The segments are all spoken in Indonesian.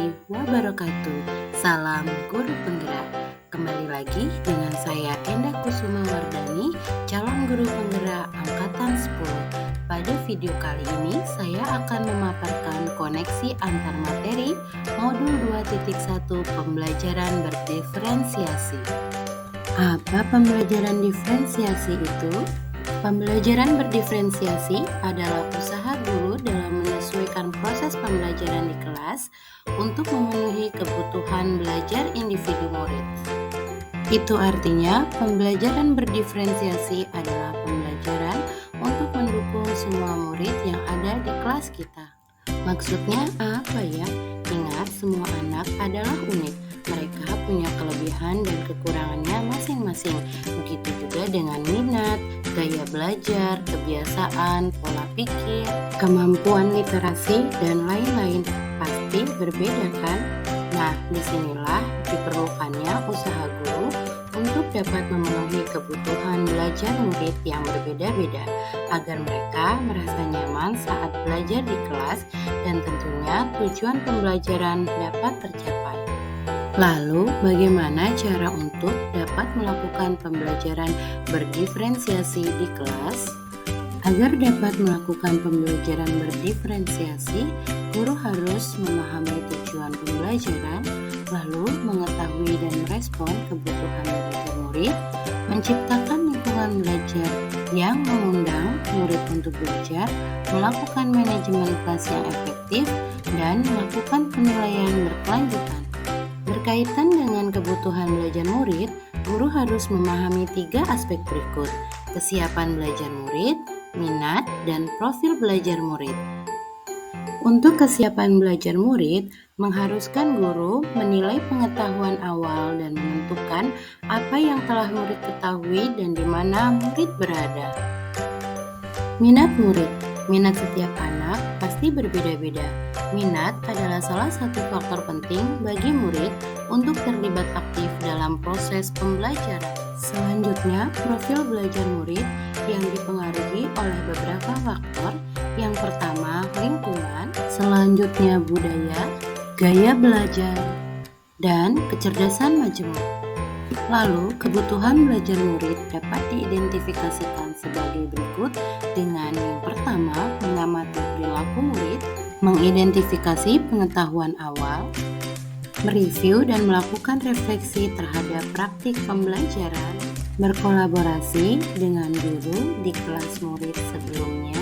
warahmatullahi wabarakatuh. Salam guru penggerak. Kembali lagi dengan saya Endah Kusuma Wardani, calon guru penggerak angkatan 10. Pada video kali ini saya akan memaparkan koneksi antar materi modul 2.1 pembelajaran berdiferensiasi. Apa pembelajaran diferensiasi itu? Pembelajaran berdiferensiasi adalah usaha guru dalam menyesuaikan proses pembelajaran di kelas untuk memenuhi kebutuhan belajar individu murid. Itu artinya pembelajaran berdiferensiasi adalah pembelajaran untuk mendukung semua murid yang ada di kelas kita. Maksudnya apa ya? Ingat, semua anak adalah unik. Mereka punya kelebihan dan kekurangannya masing-masing. Begitu juga dengan minat, gaya belajar, kebiasaan, pola pikir, kemampuan literasi, dan lain-lain. Pasti berbeda kan? Nah, disinilah diperlukannya usaha guru untuk dapat memenuhi kebutuhan belajar murid yang berbeda-beda, agar mereka merasa nyaman saat belajar di kelas dan tentunya tujuan pembelajaran dapat tercapai. Lalu, bagaimana cara untuk dapat melakukan pembelajaran berdiferensiasi di kelas? Agar dapat melakukan pembelajaran berdiferensiasi, guru harus memahami tujuan pembelajaran, lalu mengetahui dan merespon kebutuhan belajar murid, menciptakan lingkungan belajar yang mengundang murid untuk belajar, melakukan manajemen kelas yang efektif, dan melakukan penilaian berkelanjutan. Berkaitan dengan kebutuhan belajar murid, guru harus memahami 3 aspek berikut: kesiapan belajar murid, minat, dan profil belajar murid. Untuk kesiapan belajar murid, mengharuskan guru menilai pengetahuan awal dan menentukan apa yang telah murid ketahui dan di mana murid berada. Minat murid. Minat setiap anak pasti berbeda-beda. Minat adalah salah satu faktor penting bagi murid untuk terlibat aktif dalam proses pembelajaran. Selanjutnya, profil belajar murid yang dipengaruhi oleh beberapa faktor. Yang pertama, lingkungan, selanjutnya budaya, gaya belajar, dan kecerdasan majemuk. Lalu, kebutuhan belajar murid dapat diidentifikasikan sebagai berikut dengan yang pertama, mengamati perilaku murid, mengidentifikasi pengetahuan awal, mereview dan melakukan refleksi terhadap praktik pembelajaran, berkolaborasi dengan guru di kelas murid sebelumnya,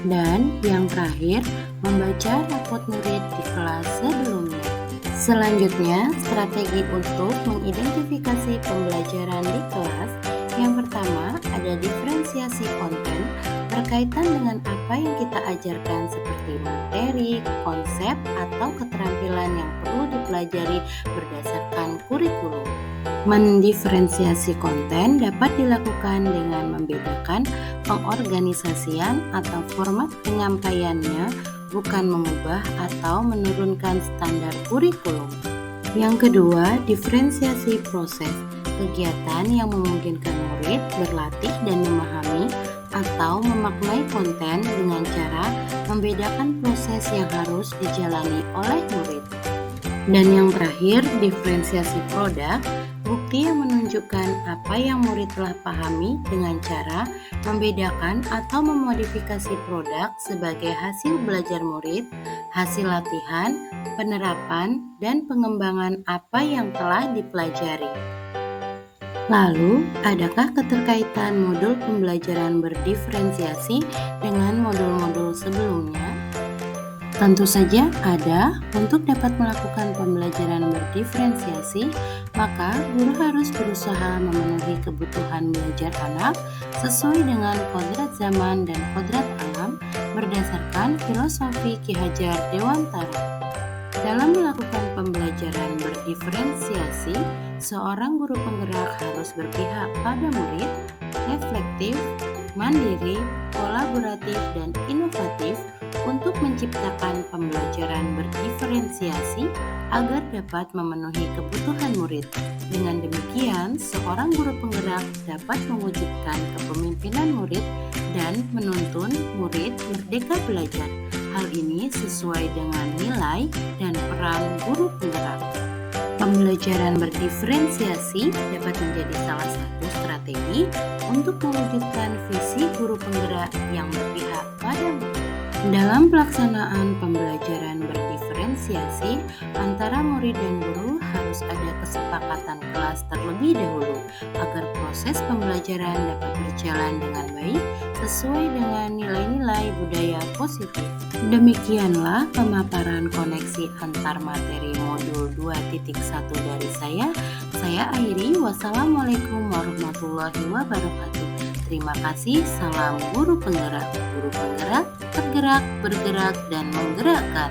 dan yang terakhir, membaca rapot murid di kelas sebelumnya. Selanjutnya, strategi untuk mengidentifikasi pembelajaran di kelas. Yang pertama, ada diferensiasi konten berkaitan dengan apa yang kita ajarkan seperti materi, konsep, atau keterampilan yang perlu dipelajari berdasarkan kurikulum. Mendiferensiasi konten dapat dilakukan dengan membedakan pengorganisasian atau format penyampaiannya, bukan mengubah atau menurunkan standar kurikulum. Yang kedua, diferensiasi proses, kegiatan yang memungkinkan murid berlatih dan memahami atau memaknai konten dengan cara membedakan proses yang harus dijalani oleh murid. Dan yang terakhir, diferensiasi produk, bukti yang menunjukkan apa yang murid telah pahami dengan cara membedakan atau memodifikasi produk sebagai hasil belajar murid, hasil latihan, penerapan, dan pengembangan apa yang telah dipelajari. Lalu, adakah keterkaitan modul pembelajaran berdiferensiasi dengan modul-modul sebelumnya? Tentu saja ada. Untuk dapat melakukan pembelajaran berdiferensiasi, maka guru harus berusaha memenuhi kebutuhan belajar anak sesuai dengan kodrat zaman dan kodrat alam berdasarkan filosofi Ki Hajar Dewantara. Dalam melakukan pembelajaran berdiferensiasi, seorang guru penggerak harus berpihak pada murid, reflektif, mandiri, kolaboratif, dan inovatif untuk menciptakan pembelajaran berdiferensiasi agar dapat memenuhi kebutuhan murid. Dengan demikian, seorang guru penggerak dapat mewujudkan kepemimpinan murid dan menuntun murid merdeka belajar. Hal ini sesuai dengan nilai dan peran peran guru penggerak. Pembelajaran berdiferensiasi dapat menjadi salah satu strategi untuk mewujudkan visi guru penggerak yang berpihak pada murid. Dalam pelaksanaan pembelajaran berdiferensiasi antara murid dan guru harus ada kesepakatan kelas terlebih dahulu agar proses pembelajaran dapat berjalan dengan baik sesuai dengan nilai-nilai budaya positif. Demikianlah pemaparan koneksi antar materi modul 2.1 dari saya. Saya akhiri. Wassalamualaikum warahmatullahi wabarakatuh. Terima kasih. Salam guru penggerak. Guru penggerak, tergerak, bergerak, dan menggerakkan.